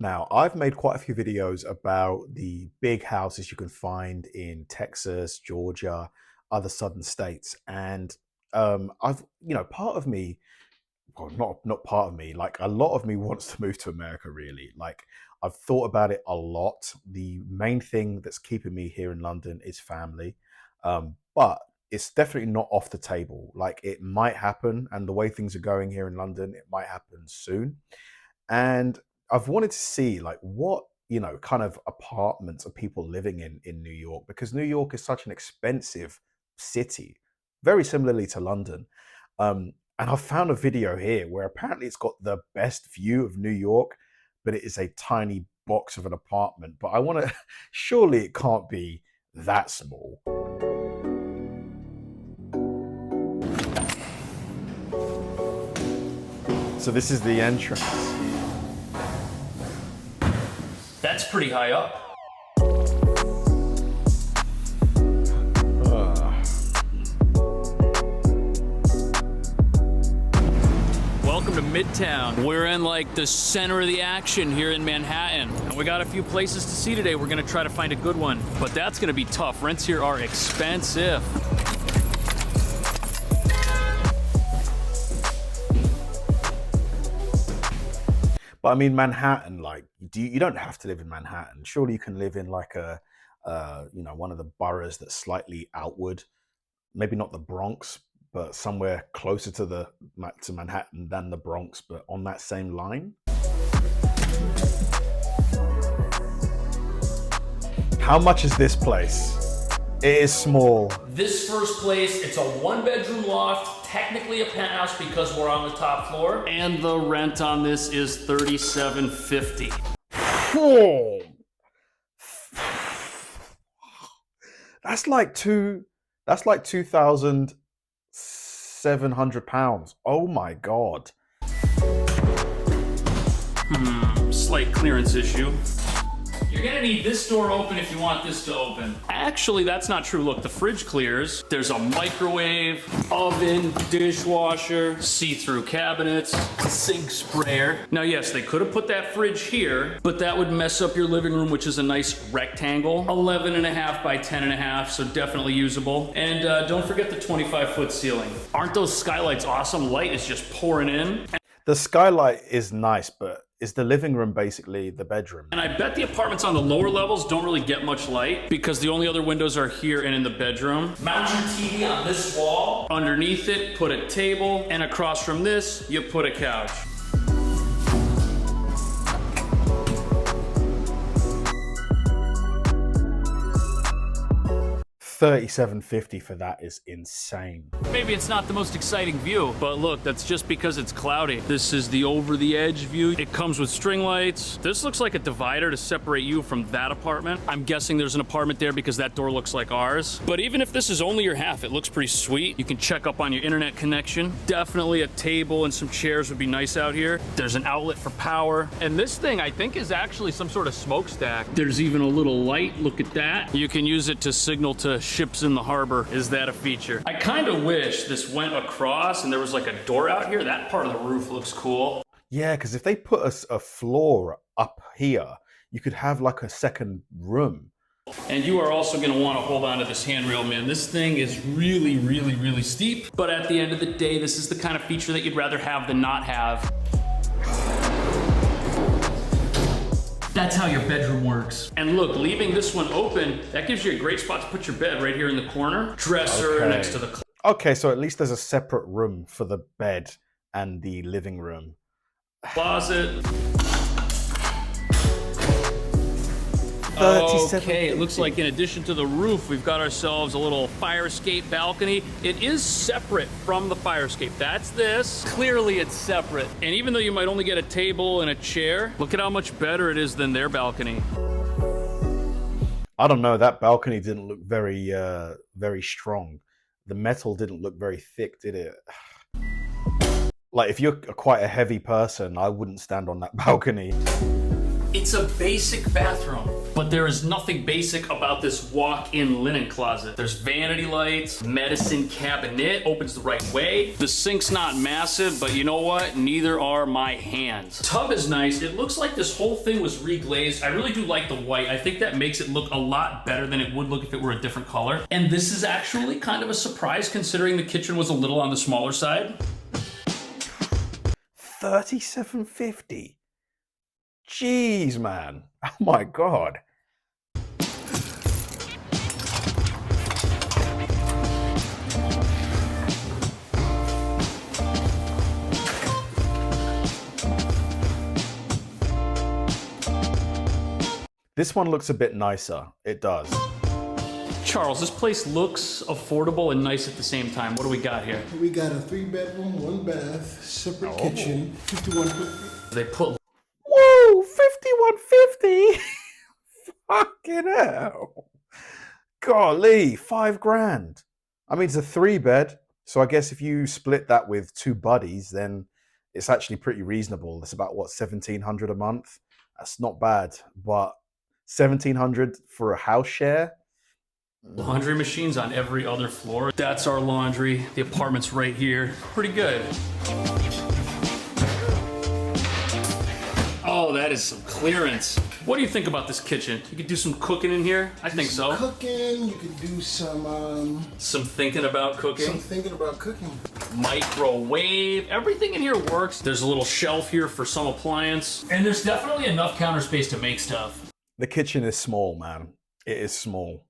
Now, I've made quite a few videos about the big houses you can find in Texas, Georgia, other southern states, and part of me, well, not part of me, like a lot of me wants to move to America. Really, like I've thought about it a lot. The main thing that's keeping me here in London is family, but it's definitely not off the table. Like it might happen, and the way things are going here in London, it might happen soon. And I've wanted to see like what, kind of apartments are people living in New York, because New York is such an expensive city, very similarly to London. And I found a video here where apparently it's got the best view of New York, but it is a tiny box of an apartment. But I want to, surely it can't be that small. So this is the entrance. That's pretty high up. Welcome to Midtown. We're in like the center of the action here in Manhattan. And we got a few places to see today. We're gonna try to find a good one, but that's gonna be tough. Rents here are expensive. But I mean, Manhattan, like, you don't have to live in Manhattan. Surely you can live in like one of the boroughs that's slightly outward. Maybe not the Bronx, but somewhere closer to Manhattan than the Bronx, but on that same line. How much is this place? It is small. This first place, it's a one-bedroom loft, technically a penthouse because we're on the top floor. And the rent on this is $37.50. Oh. That's like £2,700. Oh my God. Slight clearance issue. You're gonna need this door open if you want this to open. Actually, that's not true. Look, the fridge clears. There's a microwave, oven, dishwasher, see-through cabinets, sink sprayer. Now, yes, they could have put that fridge here, but that would mess up your living room, which is a nice rectangle, 11.5 by 10.5, so definitely usable. And don't forget the 25-foot ceiling. Aren't those skylights awesome? Light is just pouring in. The skylight is nice, but is the living room basically the bedroom? And I bet the apartments on the lower levels don't really get much light because the only other windows are here and in the bedroom. Mount your TV on this wall. Underneath it, put a table. And across from this, you put a couch. $37.50 for that is insane. Maybe it's not the most exciting view, but look, that's just because it's cloudy. This is the over-the-edge view. It comes with string lights. This looks like a divider to separate you from that apartment. I'm guessing there's an apartment there because that door looks like ours. But even if this is only your half, it looks pretty sweet. You can check up on your internet connection. Definitely a table and some chairs would be nice out here. There's an outlet for power. And this thing, I think, is actually some sort of smokestack. There's even a little light. Look at that. You can use it to signal to ships in the harbor. Is that a feature? I kind of wish this went across and there was like a door out here. That part of the roof looks cool. Yeah, because if they put a floor up here, you could have like a second room. And you are also going to want to hold on to this handrail, man. This thing is really, really, really steep. But at the end of the day, this is the kind of feature that you'd rather have than not have. That's how your bedroom works. And look, leaving this one open, that gives you a great spot to put your bed right here in the corner. Dresser next to the Okay, so at least there's a separate room for the bed and the living room. closet. Okay, it looks like in addition to the roof, we've got ourselves a little fire escape balcony. It is separate from the fire escape. That's this. Clearly it's separate. And even though you might only get a table and a chair, look at how much better it is than their balcony. I don't know, that balcony didn't look very strong. The metal didn't look very thick, did it? Like if you're quite a heavy person, I wouldn't stand on that balcony. It's a basic bathroom, But there is nothing basic about this walk-in linen closet. There's vanity lights, medicine cabinet, opens the right way. The sink's not massive, but you know what? Neither are my hands. Tub is nice. It looks like this whole thing was reglazed. I really do like the white. I think that makes it look a lot better than it would look if it were a different color. And this is actually kind of a surprise considering the kitchen was a little on the smaller side. $37.50. Jeez, man. Oh my God. This one looks a bit nicer. It does. Charles, this place looks affordable and nice at the same time. What do we got here? We got a 3-bedroom, 1 bath, separate kitchen, 5150. They put... Whoa, $51.50. Fucking hell. Golly, $5,000. I mean, it's a 3-bed. So I guess if you split that with 2 buddies, then it's actually pretty reasonable. It's about, what, $1,700 a month? That's not bad. But $1,700 for a house share? Laundry machines on every other floor. That's our laundry. The apartment's right here. Pretty good. Oh, that is some clearance. What do you think about this kitchen? You could do some cooking in here? I think so. Cooking, you could do some thinking about cooking. Some thinking about cooking. Microwave. Everything in here works. There's a little shelf here for some appliance. And there's definitely enough counter space to make stuff. The kitchen is small, man. It is small.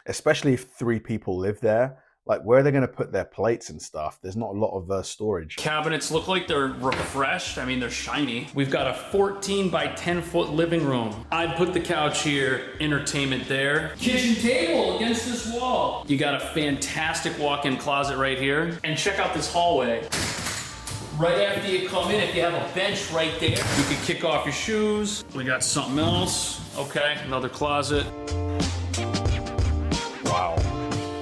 Especially if 3 people live there. Like, where are they going to put their plates and stuff? There's not a lot of storage. Cabinets look like they're refreshed. I mean, they're shiny. We've got a 14 by 10 foot living room. I'd put the couch here, entertainment there. Kitchen table against this wall. You got a fantastic walk-in closet right here. And check out this hallway. Right after you come in, if you have a bench right there, you can kick off your shoes. We got something else. Okay, another closet. Wow.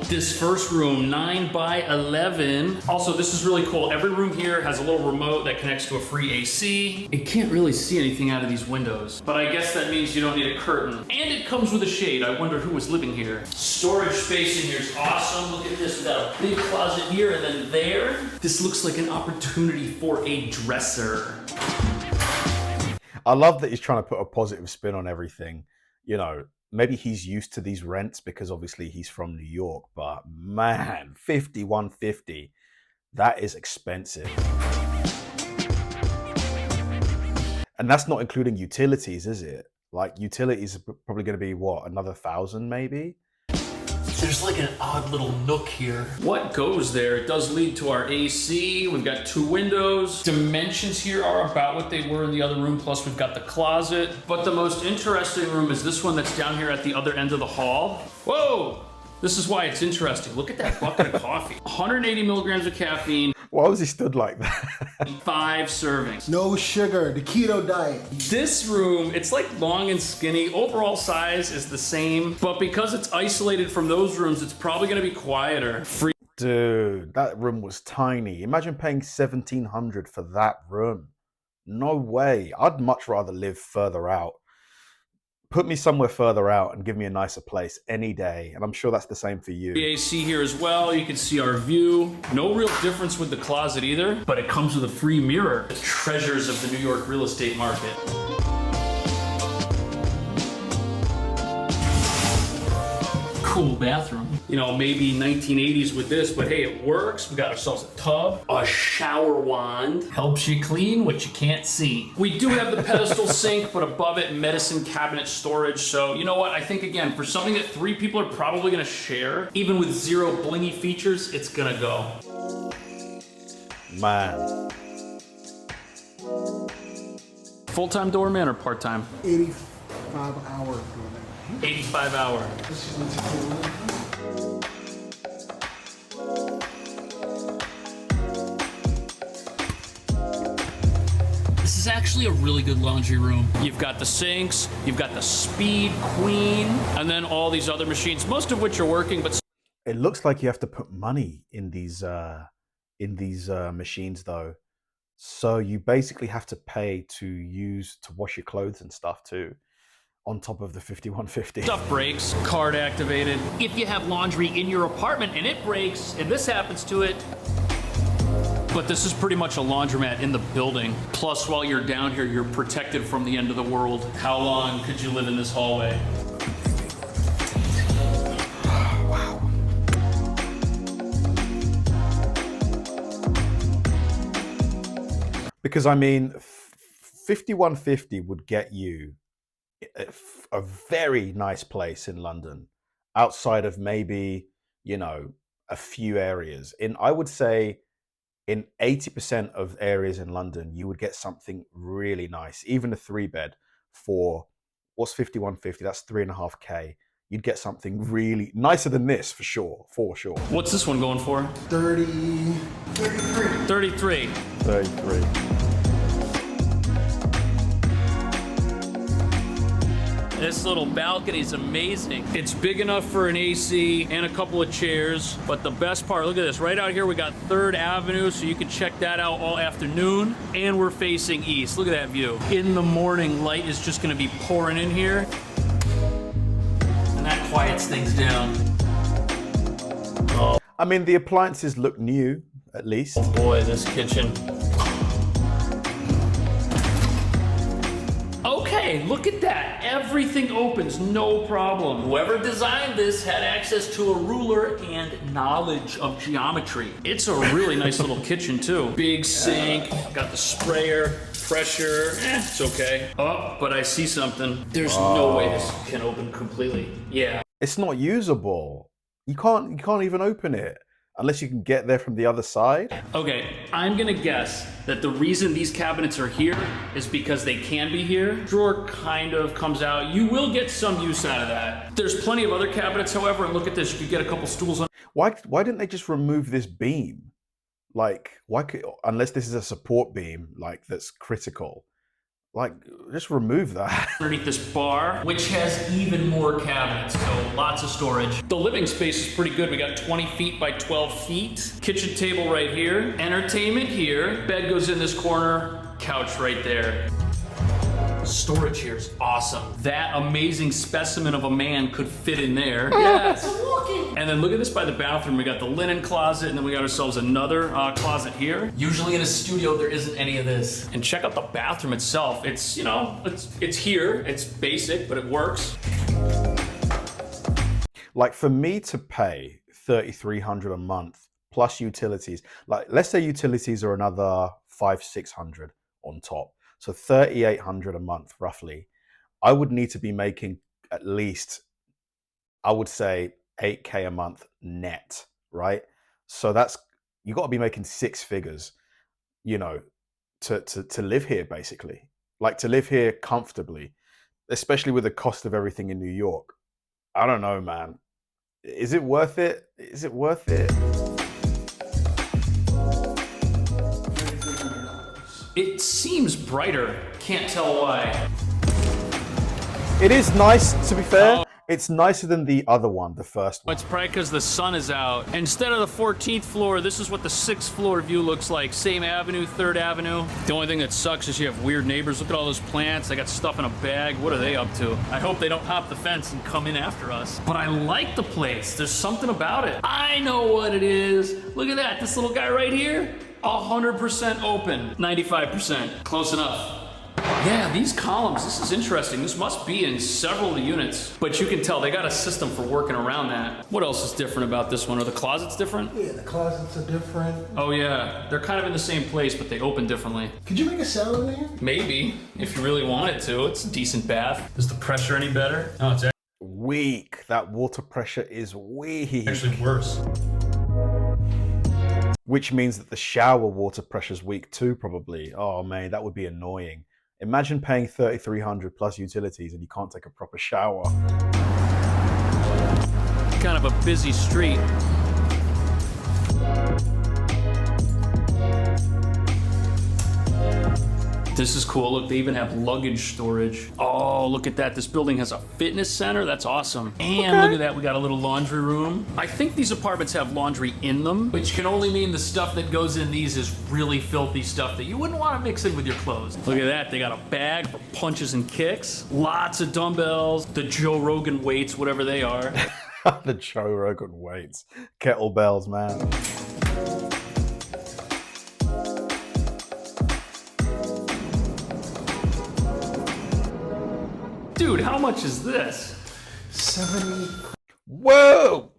This first room, 9 by 11. Also, this is really cool. Every room here has a little remote that connects to a free AC. It can't really see anything out of these windows, but I guess that means you don't need a curtain. And it comes with a shade. I wonder who was living here. Storage space in here is awesome. Look at this. We got a big closet here and then there. This looks like an opportunity for a dresser. I love that he's trying to put a positive spin on everything. You know, maybe he's used to these rents because obviously he's from New York, but man, $51.50, that is expensive. And that's not including utilities, is it? Like, utilities are probably going to be, what, another 1,000 maybe? There's like an odd little nook here. What goes there? It does lead to our AC. We've got 2 windows. Dimensions here are about what they were in the other room, plus we've got the closet. But the most interesting room is this one that's down here at the other end of the hall. Whoa! This is why it's interesting. Look at that bucket of coffee. 180 milligrams of caffeine. Why was he stood like that? 5 servings. No sugar, the keto diet. This room, it's like long and skinny. Overall size is the same, but because it's isolated from those rooms, it's probably gonna be quieter. Dude, that room was tiny. Imagine paying $1,700 for that room. No way. I'd much rather live further out. Put me somewhere further out and give me a nicer place any day. And I'm sure that's the same for you. The AC here as well. You can see our view. No real difference with the closet either, but it comes with a free mirror. The treasures of the New York real estate market. Cool bathroom. You know, maybe 1980s with this, but hey, it works. We got ourselves a tub, a shower wand. Helps you clean what you can't see. We do have the pedestal sink, but above it, medicine cabinet storage. So, you know what? I think, again, for something that 3 people are probably gonna share, even with 0 blingy features, it's gonna go. Man. Full-time doorman or part-time? 85 hour. 85 hour. This is actually a really good laundry room. You've got the sinks, you've got the Speed Queen, and then all these other machines, most of which are working, but It looks like you have to put money in these machines though. So you basically have to pay to wash your clothes and stuff too. on top of the 5150. Stuff breaks, card activated. If you have laundry in your apartment and it breaks, and this happens to it, but this is pretty much a laundromat in the building. Plus, while you're down here, you're protected from the end of the world. How long could you live in this hallway? Wow. Because I mean, 5150 would get you a very nice place in London, outside of maybe, you know, a few areas. I would say in 80% of areas in London, you would get something really nice. Even a 3-bed for, what's 5150? That's 3.5K. You'd get something really nicer than this for sure, What's this one going for? 33. 33. 33. This little balcony is amazing. It's big enough for an AC and a couple of chairs, but the best part, look at this, right out here we got 3rd Avenue, so you can check that out all afternoon, and we're facing east. Look at that view. In the morning, light is just gonna be pouring in here, and that quiets things down. Oh. I mean, the appliances look new, at least. Oh boy, this kitchen. Okay, look at that. Everything opens, no problem. Whoever designed this had access to a ruler and knowledge of geometry. It's a really nice little kitchen too. Big sink, got the sprayer, pressure, it's okay. Oh, but I see something. There's no way this can open completely. Yeah. It's not usable. You can't even open it unless you can get there from the other side. Okay, I'm gonna guess that the reason these cabinets are here is because they can be here. Drawer kind of comes out. You will get some use out of that. There's plenty of other cabinets, however, and look at this, you could get a couple stools on. Why didn't they just remove this beam? Like, unless this is a support beam, like, that's critical. Like, just remove that. Underneath this bar, which has even more cabinets, so lots of storage. The living space is pretty good. We got 20 feet by 12 feet. Kitchen table right here. Entertainment here. Bed goes in this corner. Couch right there. Storage here is awesome. That amazing specimen of a man could fit in there. Yes. And then look at this by the bathroom. We got the linen closet, and then we got ourselves another closet here. Usually in a studio, there isn't any of this. And check out the bathroom itself. It's, you know, it's here. It's basic, but it works. Like, for me to pay $3,300 a month plus utilities, like, let's say utilities are another $500-600 on top. So $3,800 a month, roughly. I would need to be making at least, I would say, $8K a month net, right? So that's, you got to be making 6 figures, you know, to live here, basically. Like, to live here comfortably, especially with the cost of everything in New York. I don't know, man. Is it worth it? Is it worth it? It seems brighter. Can't tell why. It is nice, to be fair. It's nicer than the other one, the first one. It's probably because the sun is out. Instead of the 14th floor, this is what the 6th floor view looks like. Same avenue, 3rd Avenue. The only thing that sucks is you have weird neighbors. Look at all those plants. They got stuff in a bag. What are they up to? I hope they don't hop the fence and come in after us. But I like the place. There's something about it. I know what it is. Look at that. This little guy right here. 100% open. 95%. Close enough. Yeah, these columns, this is interesting. This must be in several of the units, but you can tell they got a system for working around that. What else is different about this one? Are the closets different? Yeah, the closets are different. Oh yeah, they're kind of in the same place, but they open differently. Could you make a salad in there? Maybe, if you really wanted to. It's a decent bath. Is the pressure any better? No, it's Weak. That water pressure is weak. actually worse. Which means that the shower water pressure is weak too, probably. Oh man, that would be annoying. Imagine paying $3,300 plus utilities and you can't take a proper shower. Kind of a busy street. This is cool. Look, they even have luggage storage. Oh, look at that. This building has a fitness center. That's awesome. And look at that. We got a little laundry room. I think these apartments have laundry in them, which can only mean the stuff that goes in these is really filthy stuff that you wouldn't want to mix in with your clothes. Look at that. They got a bag for punches and kicks. Lots of dumbbells, the Joe Rogan weights, whatever they are. The Joe Rogan weights. Kettlebells, man. Dude, how much is this? 70. Whoa!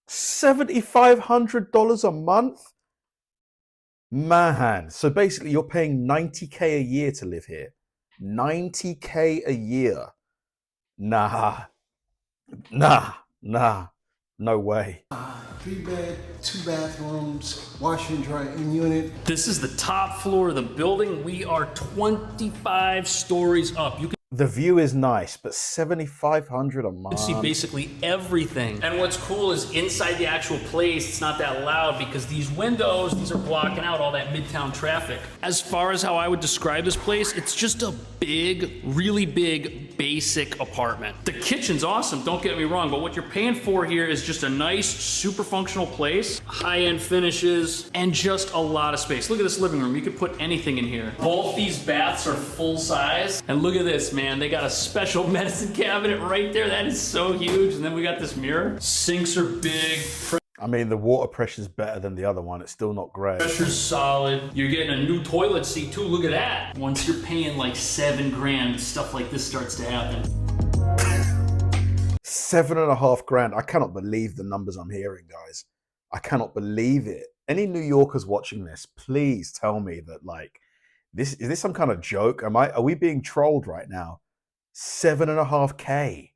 $7,500 a month? Man, so basically you're paying $90K a year to live here. $90K a year. Nah, no way. 3-bed, 2 bathrooms, wash and dry in unit. This is the top floor of the building. We are 25 stories up. You can The view is nice, but $7,500 a month. see basically everything. And what's cool is inside the actual place, it's not that loud because these windows, these are blocking out all that midtown traffic. As far as how I would describe this place, it's just a big, really big, basic apartment. The kitchen's awesome, don't get me wrong, but what you're paying for here is just a nice, super functional place, high-end finishes, and just a lot of space. Look at this living room. You could put anything in here. Both these baths are full size. And look at this, man. They got a special medicine cabinet right there. That is so huge. And then we got this mirror. Sinks are big. I mean, the water pressure's better than the other one. It's still not great. Pressure's solid. You're getting a new toilet seat too. Look at that. Once you're paying like $7 grand, stuff like this starts to happen. $7.5 grand. I cannot believe the numbers I'm hearing, guys. I cannot believe it. Any New Yorkers watching this, please tell me that, like, is this some kind of joke? Are we being trolled right now? $7.5K.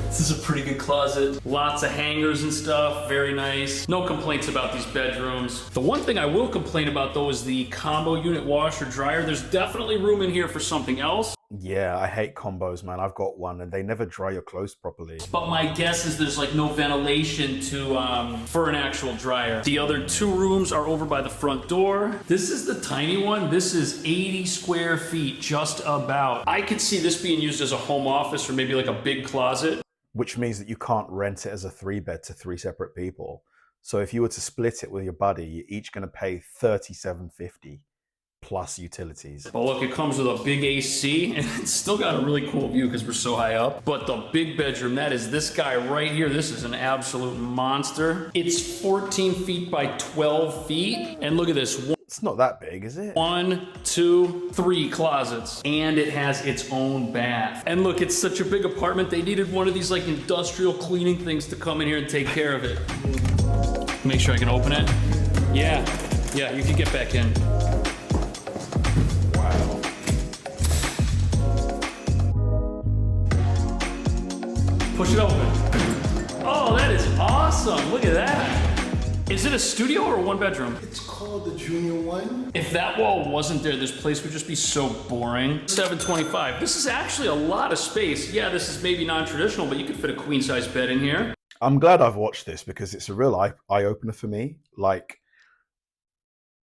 This is a pretty good closet. Lots of hangers and stuff, very nice. No complaints about these bedrooms. The one thing I will complain about though is the combo unit washer dryer. There's definitely room in here for something else. Yeah, I hate combos, man. I've got one and they never dry your clothes properly. But my guess is there's like no ventilation for an actual dryer. The other 2 rooms are over by the front door. This is the tiny one. This is 80 square feet, just about. I could see this being used as a home office or maybe like a big closet. Which means that you can't rent it as a 3-bed to 3 separate people. So if you were to split it with your buddy, you're each going to pay $37.50 plus utilities. But look, it comes with a big AC and it's still got a really cool view because we're so high up. But the big bedroom, that is this guy right here. This is an absolute monster. It's 14 feet by 12 feet. And look at this. It's not that big, is it? 1, 2, 3 closets. And it has its own bath. And look, it's such a big apartment. They needed one of these like industrial cleaning things to come in here and take care of it. Make sure I can open it. Yeah, you can get back in. Wow. Push it open. Oh, that is awesome. Look at that. Is it a studio or a 1-bedroom? It's called the Junior One. If that wall wasn't there, this place would just be so boring. $725. This is actually a lot of space. Yeah, this is maybe non-traditional, but you could fit a queen-size bed in here. I'm glad I've watched this because it's a real eye-opener for me. Like,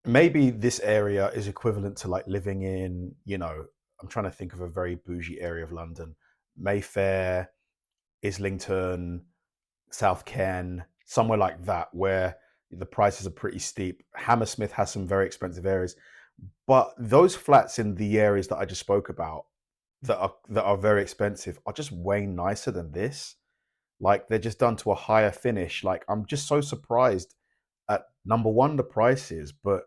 maybe this area is equivalent to like living in, you know, I'm trying to think of a very bougie area of London. Mayfair, Islington, South Ken, somewhere like that, where the prices are pretty steep. Hammersmith has some very expensive areas, but those flats in the areas that I just spoke about that are very expensive are just way nicer than this. Like, they're just done to a higher finish. Like, I'm just so surprised at, number one, the prices, but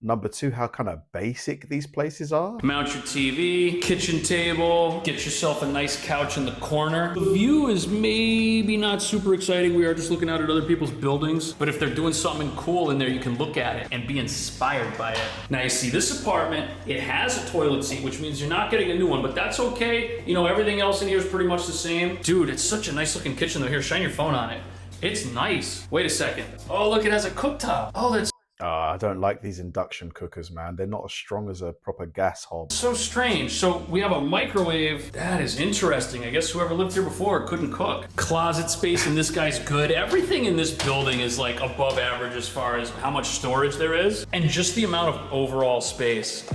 number 2, how kind of basic these places are. Mount your TV, kitchen table, get yourself a nice couch in the corner. The view is maybe not super exciting. We are just looking out at other people's buildings, but if they're doing something cool in there, you can look at it and be inspired by it. Now you see this apartment, it has a toilet seat, which means you're not getting a new one, but that's okay. You know, everything else in here is pretty much the same. Dude, it's such a nice looking kitchen though. Here, shine your phone on it. It's nice. Wait a second. Oh, look, it has a cooktop. Oh, that's I don't like these induction cookers, man. They're not as strong as a proper gas hob. So strange. So we have a microwave. That is interesting. I guess whoever lived here before couldn't cook. Closet space in this guy's good. Everything in this building is like above average as far as how much storage there is and just the amount of overall space.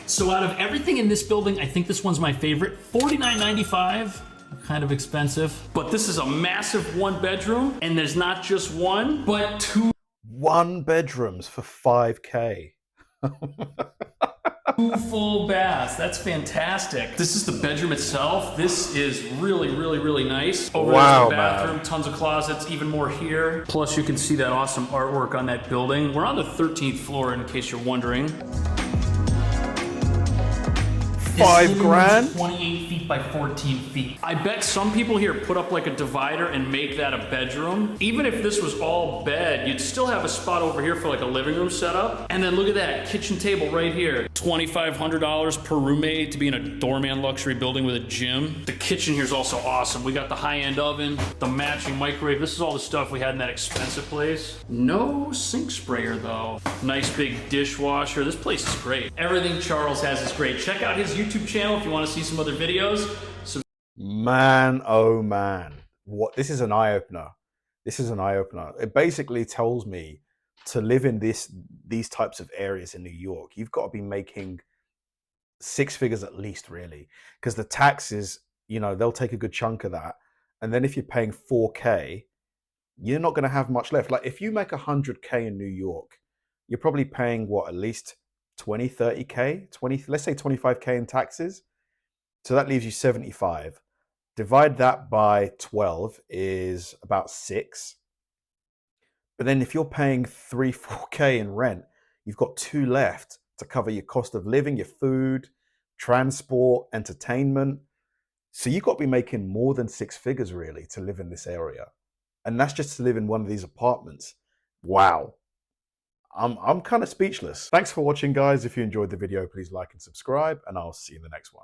So out of everything in this building, I think this one's my favorite. $49.95, kind of expensive. But this is a massive 1-bedroom, and there's not just one, but 2 1 bedrooms for $5K. 2 full baths. That's fantastic. This is the bedroom itself. This is really, really, really nice. Over Wow, there's the bathroom, man. tons of closet, even more here. Plus you can see that awesome artwork on that building. We're on the 13th floor in case you're wondering. $5 grand? 28 feet by 14 feet. I bet some people here put up like a divider and make that a bedroom. Even if this was all bed, you'd still have a spot over here for like a living room setup. And then look at that kitchen table right here. $2,500 per roommate to be in a doorman luxury building with a gym. The kitchen here is also awesome. We got the high-end oven, the matching microwave. This is all the stuff we had in that expensive place. No sink sprayer though. Nice big dishwasher. This place is great. Everything Charles has is great. Check out his YouTube channel if you want to see some other videos. Man, oh man. What? This is an eye-opener. This is an eye-opener. It basically tells me to live in these types of areas in New York, you've got to be making 6 figures at least, really, because the taxes, you know, they'll take a good chunk of that. And then if you're paying 4K, you're not going to have much left. Like if you make 100K in New York, you're probably paying what, at least 20, 30K, 20, let's say 25K in taxes. So that leaves you 75. Divide that by 12 is about 6. But then if you're paying 3, 4K in rent, you've got 2 left to cover your cost of living, your food, transport, entertainment. So you've got to be making more than 6 figures really to live in this area. And that's just to live in one of these apartments. Wow. I'm kind of speechless. Thanks for watching, guys. If you enjoyed the video, please like and subscribe, and I'll see you in the next one.